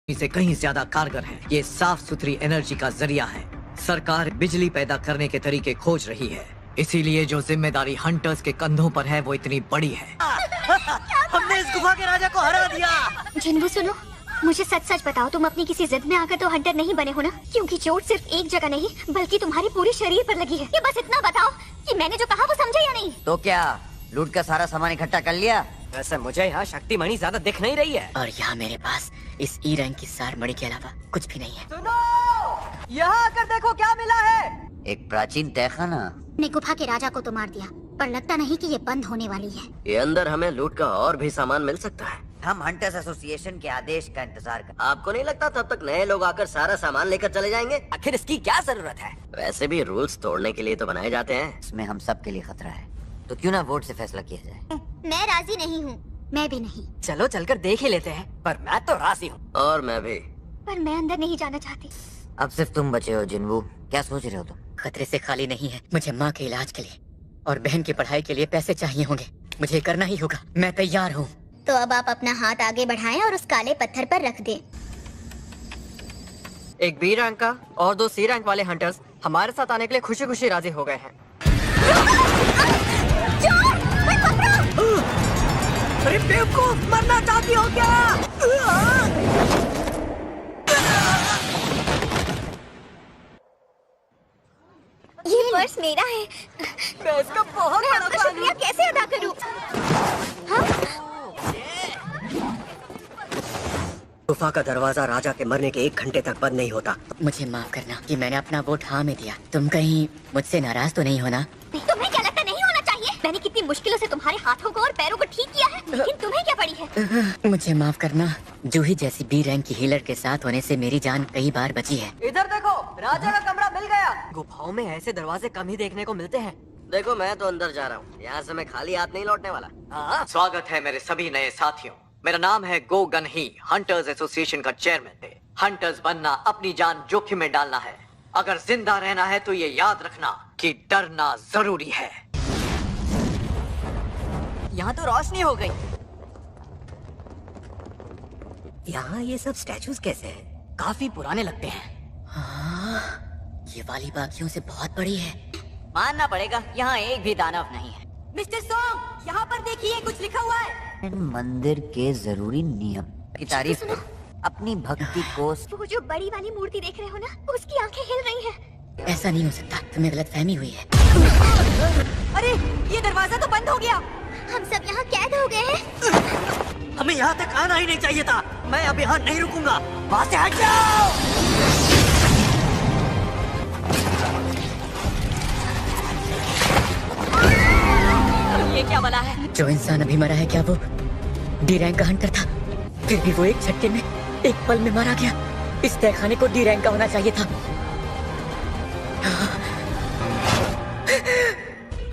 से कहीं ज्यादा कारगर है। ये साफ सुथरी एनर्जी का जरिया है। सरकार बिजली पैदा करने के तरीके खोज रही है, इसीलिए जो जिम्मेदारी हंटर्स के कंधों पर है वो इतनी बड़ी है। हमने इस गुफा के राजा को हरा दिया। जिन्वू सुनो, मुझे सच सच बताओ, तुम अपनी किसी जिद में आकर तो हंटर नहीं बने हो ना? क्योंकि चोट सिर्फ एक जगह नहीं बल्कि तुम्हारे पूरे शरीर पर लगी है। ये बस इतना बताओ कि मैंने जो कहा वो समझे या नहीं? तो क्या लूट का सारा सामान इकट्ठा कर लिया? वैसे मुझे यहाँ शक्तिमणि ज्यादा दिख नहीं रही है। और यहाँ मेरे पास इस ई रैंक की सार मणि के अलावा कुछ भी नहीं है। सुनो, यहाँ आकर देखो क्या मिला है। एक प्राचीन तहखाना। ने गुफा के राजा को तो मार दिया, पर लगता नहीं कि ये बंद होने वाली है। ये अंदर हमें लूट का और भी सामान मिल सकता है। हम हंटर्स एसोसिएशन के आदेश का इंतजार कर। आपको नहीं लगता तब तक नए लोग आकर सारा सामान लेकर चले जाएंगे? आखिर इसकी क्या जरूरत है? वैसे भी रूल्स तोड़ने के लिए तो बनाए जाते हैं। इसमें हम सब के लिए खतरा है, तो क्यों ना वोट से फैसला किया जाए? मैं राजी नहीं हूँ। मैं भी नहीं। चलो चलकर देख ही लेते हैं। पर मैं तो राजी हूँ। और मैं भी। पर मैं अंदर नहीं जाना चाहती। अब सिर्फ तुम बचे हो जिन्वू, क्या सोच रहे हो तुम? खतरे से खाली नहीं है। मुझे माँ के इलाज के लिए और बहन की पढ़ाई के लिए पैसे चाहिए होंगे। मुझे करना ही होगा। मैं तैयार हूँ। तो अब आप अपना हाथ आगे बढ़ाएं और उस काले पत्थर पर रख दें। एक बी रैंक का और 2 सी रैंक वाले हंटर्स हमारे साथ आने के लिए खुशी खुशी राजी हो गए हैं। अरे बेवकूफ, मरना चाहती हो क्या? ये पर्स मेरा है। मैं इसका बहुत मैं आपका शुक्रिया कैसे अदा करूं? गुफा का दरवाजा राजा के मरने के 1 घंटे तक बंद नहीं होता। मुझे माफ करना कि मैंने अपना वोट हाँ में दिया। तुम कहीं मुझसे नाराज तो नहीं हो ना? तुम्हें क्या लगता नहीं होना चाहिए? मैंने कितनी मुश्किलों से तुम्हारे हाथों को और पैरों को ठीक किया है, लेकिन तुम्हें क्या पड़ी है? मुझे माफ करना। जूही जैसी बी रैंक की हीलर के साथ होने से मेरी जान कई बार बची है। इधर देखो, राजा का कमरा मिल गया। गुफाओं में ऐसे दरवाजे कम ही देखने को मिलते हैं। देखो, मैं तो अंदर जा रहा हूँ। यहाँ से मैं खाली हाथ नहीं लौटने वाला। हाँ? स्वागत है मेरे सभी नए साथियों। मेरा नाम है गो गन ही, हंटर्स एसोसिएशन का चेयरमैन है। हंटर्स बनना अपनी जान जोखिम में डालना है। अगर जिंदा रहना है तो ये याद रखना कि डरना जरूरी है। यहाँ तो रोशनी हो गई। यहाँ ये सब स्टैचूज कैसे हैं? काफी पुराने लगते हैं। हाँ, ये वाली बाकियों से बहुत बड़ी है। मानना पड़ेगा, यहाँ एक भी दानव नहीं है। मिस्टर सॉन्ग, यहाँ पर देखिए, कुछ लिखा हुआ है। मंदिर के जरूरी नियम की तारीफ करो। अपनी भक्ति को। वो जो बड़ी वाली मूर्ति देख रहे हो ना, उसकी आंखें हिल रही हैं। ऐसा नहीं हो सकता, तुम्हें गलतफहमी हुई है। अरे, ये दरवाजा तो बंद हो गया। हम सब यहाँ कैद हो गए हैं। हमें यहाँ तक आना ही नहीं चाहिए था। मैं अब यहाँ नहीं रुकूंगा। वहाँ से हट जाओ। ये क्या बला है? जो इंसान अभी मरा है, क्या वो डी रैंक का हंटर था? फिर भी वो एक झटके में, एक पल में मारा गया। इस तहखाने को डी रैंक का होना चाहिए था।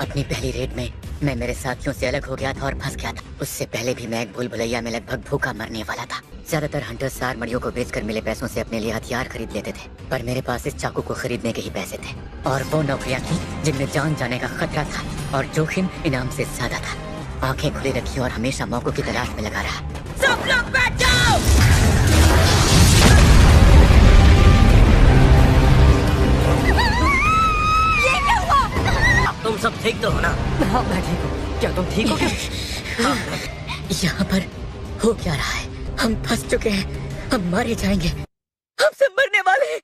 अपनी पहली रेड में मैं मेरे साथियों से अलग हो गया था और फंस गया था। उससे पहले भी मैं एक भूल भुलैया में लगभग भूखा मरने वाला था। ज्यादातर हंटर्स सार मड़ियों को बेचकर मिले पैसों से अपने लिए हथियार खरीद लेते थे, पर मेरे पास इस चाकू को खरीदने के ही पैसे थे। और वो नौकरियां थी जिनमें जान जाने का खतरा था और जोखिम इनाम से ज्यादा था। आंखें खुली रखी और हमेशा मौकों की तलाश में लगा रहा। सब लोग बैठ जाओ। ये क्या हुआ? तुम सब ठीक तो हो ना? हाँ, मैं ठीक हूँ। क्या तुम ठीक हो क्या? हाँ। यहाँ पर हो क्या रहा है? हम फंस चुके हैं। हम मारे जाएंगे। हम सब मरने वाले हैं।